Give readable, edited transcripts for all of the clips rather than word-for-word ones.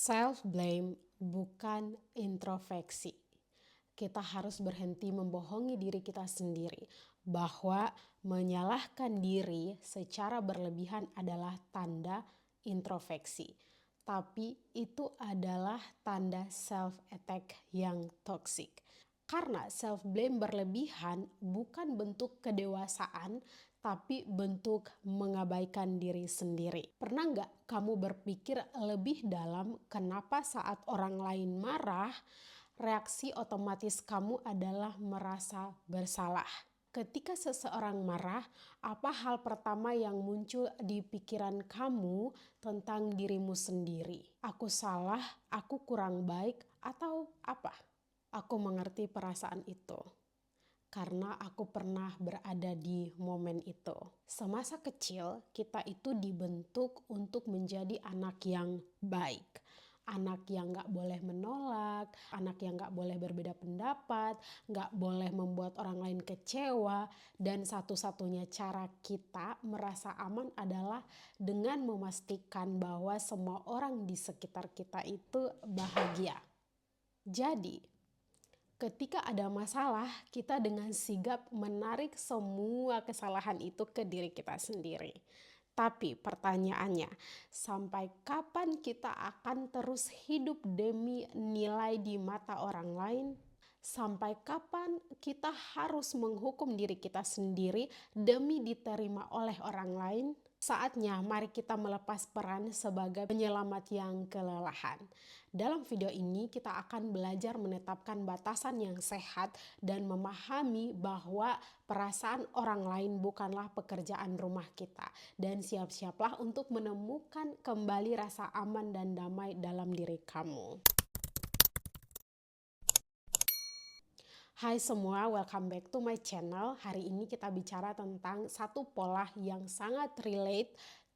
Self-blame bukan introspeksi. Kita harus berhenti membohongi diri kita sendiri bahwa menyalahkan diri secara berlebihan adalah tanda introspeksi. Tapi itu adalah tanda self-attack yang toksik. Karena self-blame berlebihan bukan bentuk kedewasaan, tapi bentuk mengabaikan diri sendiri. Pernah nggak kamu berpikir lebih dalam kenapa saat orang lain marah, reaksi otomatis kamu adalah merasa bersalah? Ketika seseorang marah, apa hal pertama yang muncul di pikiran kamu tentang dirimu sendiri? Aku salah, aku kurang baik, atau apa? Aku mengerti perasaan itu karena aku pernah berada di momen itu. Semasa kecil, kita itu dibentuk untuk menjadi anak yang baik. Anak yang gak boleh menolak, anak yang gak boleh berbeda pendapat, gak boleh membuat orang lain kecewa. Dan satu-satunya cara kita merasa aman adalah dengan memastikan bahwa semua orang di sekitar kita itu bahagia. Jadi, ketika ada masalah, kita dengan sigap menarik semua kesalahan itu ke diri kita sendiri. Tapi pertanyaannya, sampai kapan kita akan terus hidup demi nilai di mata orang lain? Sampai kapan kita harus menghukum diri kita sendiri demi diterima oleh orang lain? Saatnya mari kita melepas peran sebagai penyelamat yang kelelahan. Dalam video ini kita akan belajar menetapkan batasan yang sehat dan memahami bahwa perasaan orang lain bukanlah pekerjaan rumah kita. Dan siap-siaplah untuk menemukan kembali rasa aman dan damai dalam diri kamu. Hai semua, welcome back to my channel. Hari ini kita bicara tentang satu pola yang sangat relate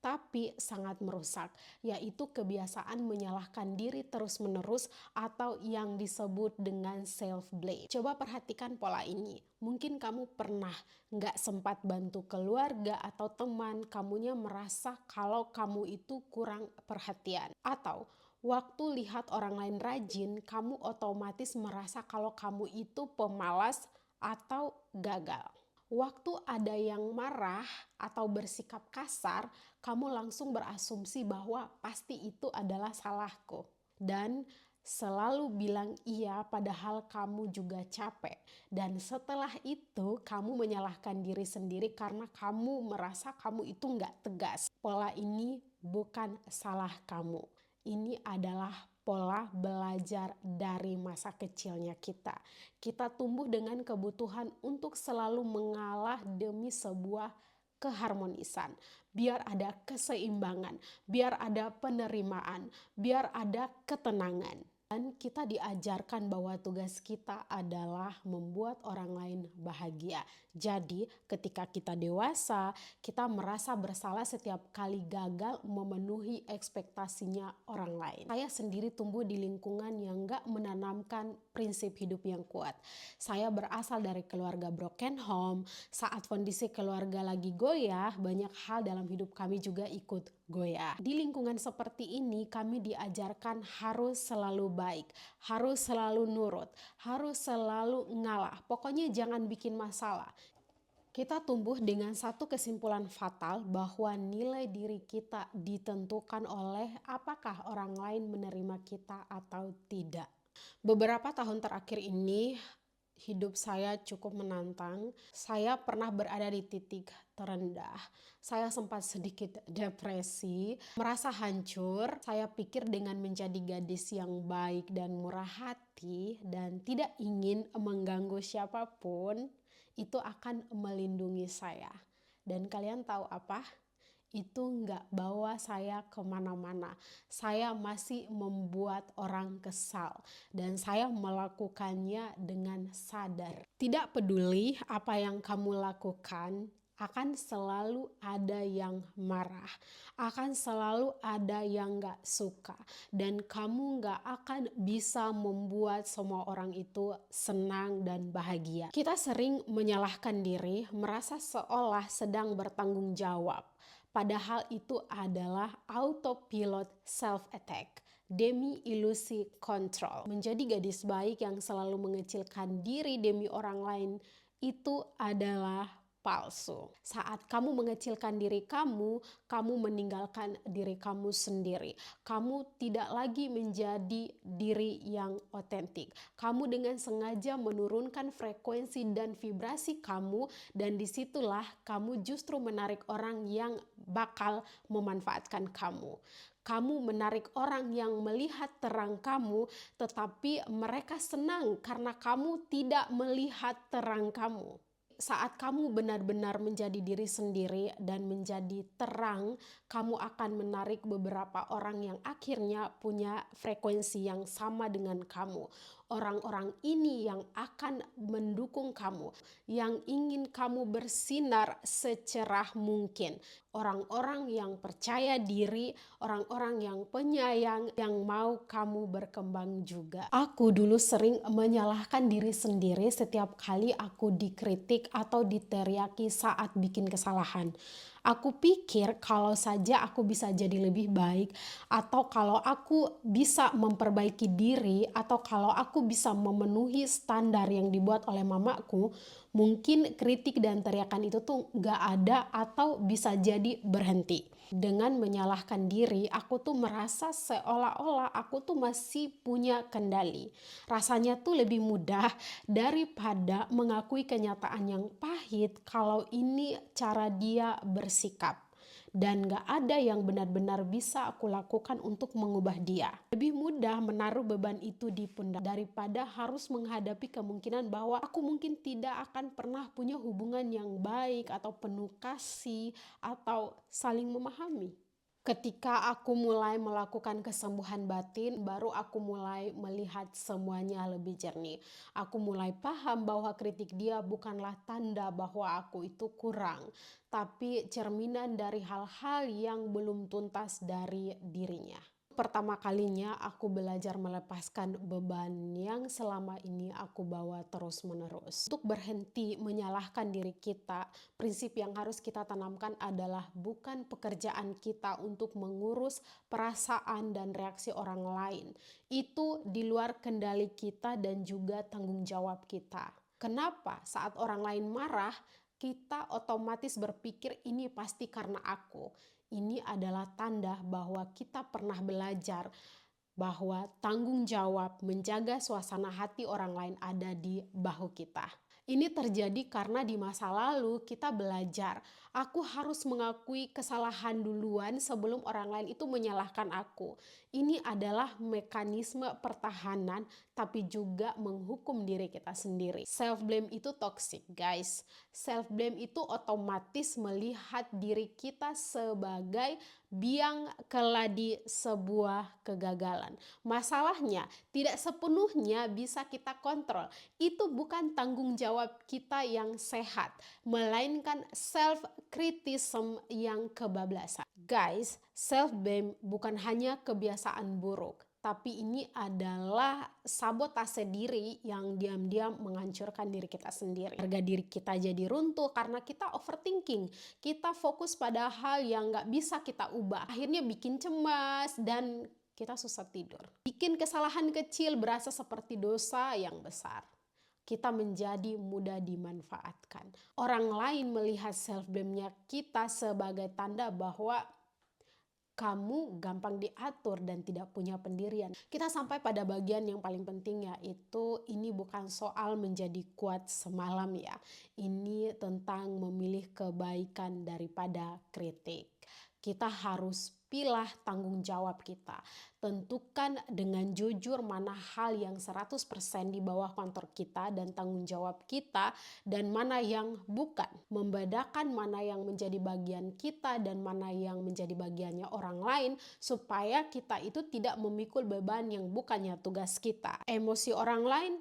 tapi sangat merusak, yaitu kebiasaan menyalahkan diri terus-menerus atau yang disebut dengan self-blame. Coba perhatikan pola ini. Mungkin kamu pernah nggak sempat bantu keluarga atau teman, kamunya merasa kalau kamu itu kurang perhatian. Atau waktu lihat orang lain rajin, kamu otomatis merasa kalau kamu itu pemalas atau gagal. Waktu ada yang marah atau bersikap kasar, kamu langsung berasumsi bahwa pasti itu adalah salahku. Dan selalu bilang iya padahal kamu juga capek. Dan setelah itu kamu menyalahkan diri sendiri karena kamu merasa kamu itu nggak tegas. Pola ini bukan salah kamu. Ini adalah pola belajar dari masa kecilnya kita. Kita tumbuh dengan kebutuhan untuk selalu mengalah demi sebuah keharmonisan. Biar ada keseimbangan, biar ada penerimaan, biar ada ketenangan. Dan kita diajarkan bahwa tugas kita adalah membuat orang lain bahagia. Jadi ketika kita dewasa, kita merasa bersalah setiap kali gagal memenuhi ekspektasinya orang lain. Saya sendiri tumbuh di lingkungan yang gak menanamkan prinsip hidup yang kuat. Saya berasal dari keluarga broken home. Saat kondisi keluarga lagi goyah, banyak hal dalam hidup kami juga ikut goyah. Di lingkungan seperti ini kami diajarkan harus selalu baik, harus selalu nurut, harus selalu ngalah. Pokoknya jangan bikin masalah. Kita tumbuh dengan satu kesimpulan fatal bahwa nilai diri kita ditentukan oleh apakah orang lain menerima kita atau tidak. Beberapa tahun terakhir ini hidup saya cukup menantang. Saya pernah berada di titik terendah. Saya sempat sedikit depresi, merasa hancur. Saya pikir dengan menjadi gadis yang baik dan murah hati dan tidak ingin mengganggu siapapun, itu akan melindungi saya. Dan kalian tahu apa? Itu nggak bawa saya kemana-mana. Saya masih membuat orang kesal dan saya melakukannya dengan sadar. Tidak peduli apa yang kamu lakukan, akan selalu ada yang marah, akan selalu ada yang gak suka, dan kamu gak akan bisa membuat semua orang itu senang dan bahagia. Kita sering menyalahkan diri, merasa seolah sedang bertanggung jawab. padahal itu adalah autopilot self-attack demi ilusi kontrol. Menjadi gadis baik yang selalu mengecilkan diri demi orang lain itu adalah palsu. Saat kamu mengecilkan diri kamu, kamu meninggalkan diri kamu sendiri. Kamu tidak lagi menjadi diri yang otentik. Kamu dengan sengaja menurunkan frekuensi dan vibrasi kamu, dan disitulah kamu justru menarik orang yang bakal memanfaatkan kamu. Kamu menarik orang yang melihat terang kamu, tetapi mereka senang karena kamu tidak melihat terang kamu. Saat kamu benar-benar menjadi diri sendiri dan menjadi terang, kamu akan menarik beberapa orang yang akhirnya punya frekuensi yang sama dengan kamu. Orang-orang ini yang akan mendukung kamu, yang ingin kamu bersinar secerah mungkin. Orang-orang yang percaya diri, orang-orang yang penyayang, yang mau kamu berkembang juga. Aku dulu sering menyalahkan diri sendiri setiap kali aku dikritik atau diteriaki saat bikin kesalahan. Aku pikir kalau saja aku bisa jadi lebih baik, atau kalau aku bisa memperbaiki diri, atau kalau aku bisa memenuhi standar yang dibuat oleh mamaku, mungkin kritik dan teriakan itu tuh gak ada atau bisa jadi berhenti. Dengan menyalahkan diri, aku tuh merasa seolah-olah aku tuh masih punya kendali. Rasanya tuh lebih mudah daripada mengakui kenyataan yang pahit kalau ini cara dia bersikap. Dan gak ada yang benar-benar bisa aku lakukan untuk mengubah dia. Lebih mudah menaruh beban itu di pundak daripada harus menghadapi kemungkinan bahwa aku mungkin tidak akan pernah punya hubungan yang baik atau penuh kasih atau saling memahami. Ketika aku mulai melakukan kesembuhan batin, baru aku mulai melihat semuanya lebih jernih. Aku mulai paham bahwa kritik dia bukanlah tanda bahwa aku itu kurang, tapi cerminan dari hal-hal yang belum tuntas dari dirinya. Pertama kalinya aku belajar melepaskan beban yang selama ini aku bawa terus-menerus. Untuk berhenti menyalahkan diri kita, prinsip yang harus kita tanamkan adalah bukan pekerjaan kita untuk mengurus perasaan dan reaksi orang lain. Itu di luar kendali kita dan juga tanggung jawab kita. Kenapa saat orang lain marah, kita otomatis berpikir ini pasti karena aku. Ini adalah tanda bahwa kita pernah belajar bahwa tanggung jawab menjaga suasana hati orang lain ada di bahu kita. Ini terjadi karena di masa lalu kita belajar, aku harus mengakui kesalahan duluan sebelum orang lain itu menyalahkan aku. Ini adalah mekanisme pertahanan, tapi juga menghukum diri kita sendiri. Self blame itu toxic, guys. Self blame itu otomatis melihat diri kita sebagai biang keladi sebuah kegagalan. Masalahnya tidak sepenuhnya bisa kita kontrol. Itu bukan tanggung jawab kita yang sehat, melainkan self-criticism yang kebablasan. Guys, self-blame bukan hanya kebiasaan buruk, tapi ini adalah sabotase diri yang diam-diam menghancurkan diri kita sendiri. Harga diri kita jadi runtuh karena kita overthinking. Kita fokus pada hal yang gak bisa kita ubah. Akhirnya bikin cemas dan kita susah tidur. Bikin kesalahan kecil berasa seperti dosa yang besar. Kita menjadi mudah dimanfaatkan. Orang lain melihat self-blame-nya kita sebagai tanda bahwa kamu gampang diatur dan tidak punya pendirian. Kita sampai pada bagian yang paling penting, yaitu ini bukan soal menjadi kuat semalam ya. Ini tentang memilih kebaikan daripada kritik. Kita harus pilah tanggung jawab kita. Tentukan dengan jujur mana hal yang 100% di bawah kontrol kita dan tanggung jawab kita dan mana yang bukan. Membedakan mana yang menjadi bagian kita dan mana yang menjadi bagiannya orang lain supaya kita itu tidak memikul beban yang bukannya tugas kita. Emosi orang lain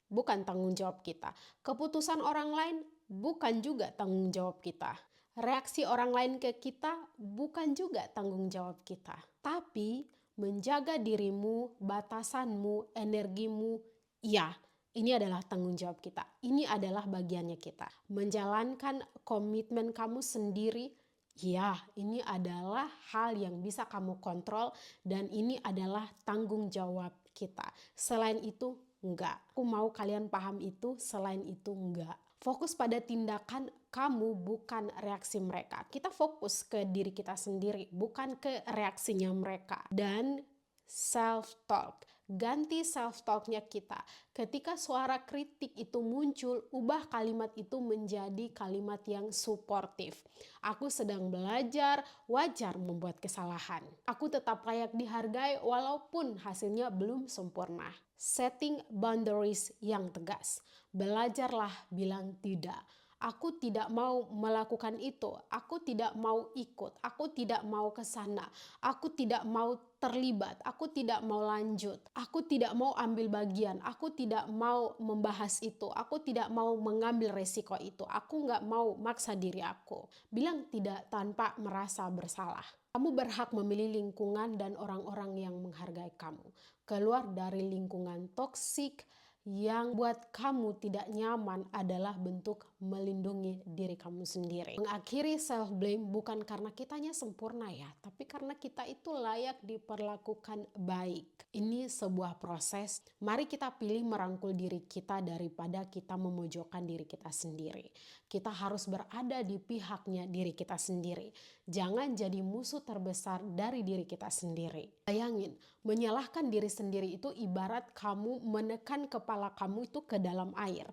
bukan tanggung jawab kita. Keputusan orang lain bukan juga tanggung jawab kita. Reaksi orang lain ke kita bukan juga tanggung jawab kita. Tapi menjaga dirimu, batasanmu, energimu, ya, ini adalah tanggung jawab kita. Ini adalah bagiannya kita. Menjalankan komitmen kamu sendiri, Ya, ini adalah hal yang bisa kamu kontrol dan ini adalah tanggung jawab kita. Selain itu, enggak. Aku mau kalian paham itu, selain itu enggak. Fokus pada tindakan kamu, bukan reaksi mereka. Kita fokus ke diri kita sendiri, bukan ke reaksinya mereka. Dan self-talk. Ganti self-talknya kita. Ketika suara kritik itu muncul, ubah kalimat itu menjadi kalimat yang suportif. Aku sedang belajar, wajar membuat kesalahan. Aku tetap layak dihargai walaupun hasilnya belum sempurna. Setting boundaries yang tegas. Belajarlah bilang tidak. Aku tidak mau melakukan itu, aku tidak mau ikut, aku tidak mau ke sana, aku tidak mau terlibat, aku tidak mau lanjut, aku tidak mau ambil bagian, aku tidak mau membahas itu, aku tidak mau mengambil resiko itu, aku nggak mau maksa diri aku. Bilang tidak tanpa merasa bersalah. Kamu berhak memilih lingkungan dan orang-orang yang menghargai kamu. Keluar dari lingkungan toksik yang buat kamu tidak nyaman adalah bentuk melindungi diri kamu sendiri. Mengakhiri self blame bukan karena kitanya sempurna ya, tapi karena kita itu layak diperlakukan baik. Ini sebuah proses. Mari kita pilih merangkul diri kita daripada kita memojokkan diri kita sendiri. Kita harus berada di pihaknya diri kita sendiri. Jangan jadi musuh terbesar dari diri kita sendiri. Bayangin, menyalahkan diri sendiri itu ibarat kamu menekan kepala kamu itu ke dalam air.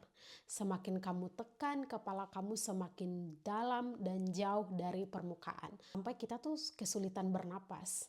Semakin kamu tekan, kepala kamu semakin dalam dan jauh dari permukaan. Sampai kita tuh kesulitan bernapas.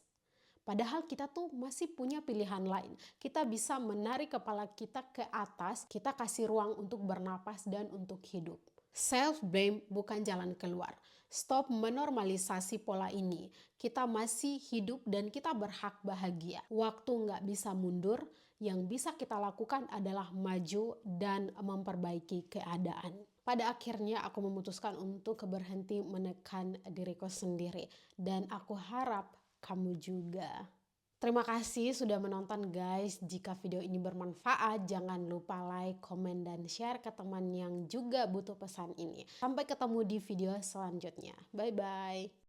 Padahal kita tuh masih punya pilihan lain. Kita bisa menarik kepala kita ke atas, kita kasih ruang untuk bernapas dan untuk hidup. Self-blame bukan jalan keluar. Stop menormalisasi pola ini. Kita masih hidup dan kita berhak bahagia. Waktu nggak bisa mundur, yang bisa kita lakukan adalah maju dan memperbaiki keadaan. Pada akhirnya aku memutuskan untuk berhenti menekan diriku sendiri. Dan aku harap kamu juga. Terima kasih sudah menonton guys. Jika video ini bermanfaat, jangan lupa like, komen, dan share ke teman yang juga butuh pesan ini. Sampai ketemu di video selanjutnya. Bye-bye.